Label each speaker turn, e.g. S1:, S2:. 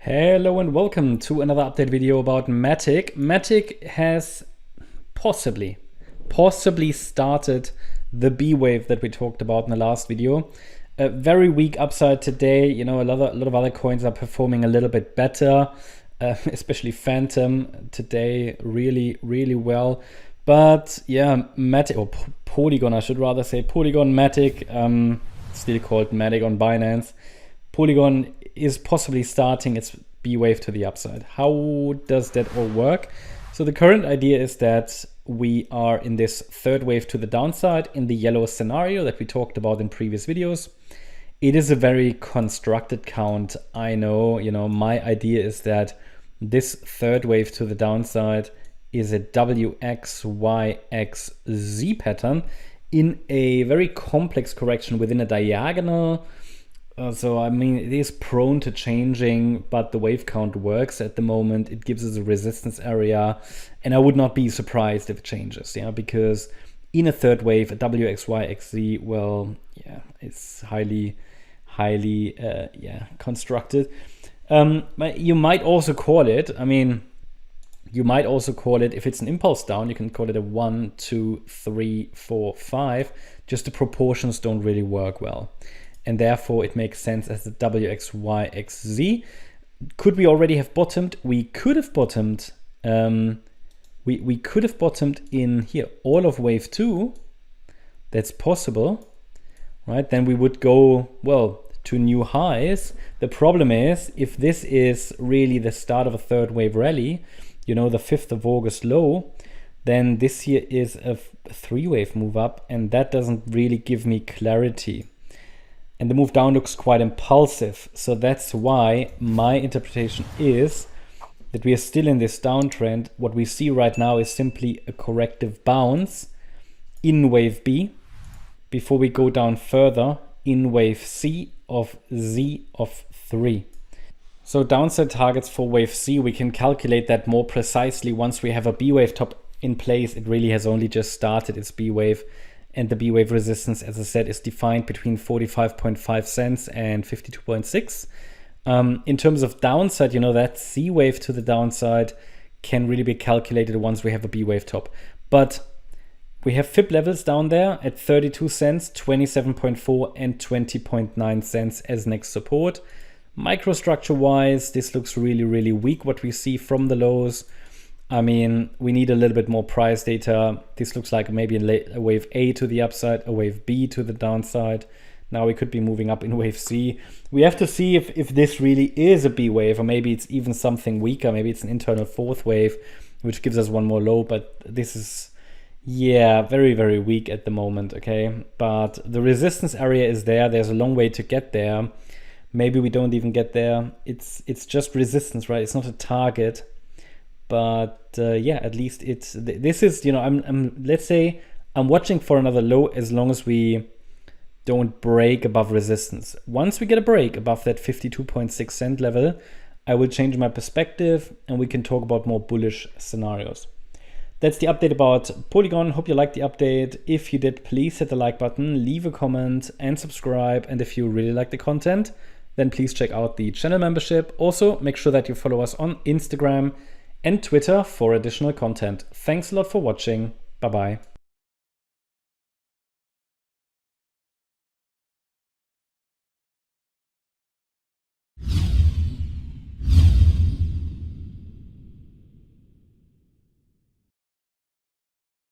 S1: Hello and welcome to another update video about MATIC. MATIC has possibly started the B wave that we talked about in the last video. A very weak upside today. You know, a lot of other coins are performing a little bit better, especially Phantom today really well. But yeah, MATIC, or Polygon, I should rather say Polygon MATIC, still called MATIC on Binance. Polygon is possibly starting its B wave to the upside. How does that all work? So the current idea is that we are in this third wave to the downside in the yellow scenario that we talked about in previous videos. It is a very constructed count. I know, my idea is that this third wave to the downside is a WXYXZ pattern in a very complex correction within a diagonal. So, I mean, it is prone to changing, but the wave count works at the moment. It gives us a resistance area, and I would not be surprised if it changes, because in a third wave, a WXYXZ, well, yeah, it's highly constructed. You might also call it, if it's an impulse down, you can call it a 1, 2, 3, 4, 5. Just the proportions don't really work well. And therefore it makes sense as the WXYXZ. Could we already have bottomed? We could have bottomed. We could have bottomed in here all of wave 2. That's possible, right? Then we would go, well, to new highs. The problem is, if this is really the start of a third wave rally, the 5th of August low, then this here is a 3-wave move up, and that doesn't really give me clarity. And the move down looks quite impulsive. So that's why my interpretation is that we are still in this downtrend. What we see right now is simply a corrective bounce in wave B before we go down further in wave C of Z of 3. So downside targets for wave C, we can calculate that more precisely once we have a B wave top in place. It really has only just started its B wave. And the B wave resistance, as I said, is defined between 45.5 cents and 52.6. In terms of downside, that C wave to the downside can really be calculated once we have a B wave top. But we have FIB levels down there at 32 cents, 27.4 and 20.9 cents as next support. Microstructure wise, this looks really weak, what we see from the lows. We need a little bit more price data. This looks like maybe a wave A to the upside, a wave B to the downside. Now we could be moving up in wave C. We have to see if this really is a B wave, or maybe it's even something weaker. Maybe it's an internal fourth wave, which gives us one more low. But this is, very weak at the moment, okay? But the resistance area is there. There's a long way to get there. Maybe we don't even get there. It's just resistance, right? It's not a target. But at least this is, let's say I'm watching for another low as long as we don't break above resistance. Once we get a break above that 52.6 cent level, I will change my perspective and we can talk about more bullish scenarios. That's the update about Polygon. Hope you liked the update. If you did, please hit the like button, leave a comment and subscribe. And if you really like the content, then please check out the channel membership. Also, make sure that you follow us on Instagram and Twitter for additional content. Thanks a lot for watching. Bye-bye.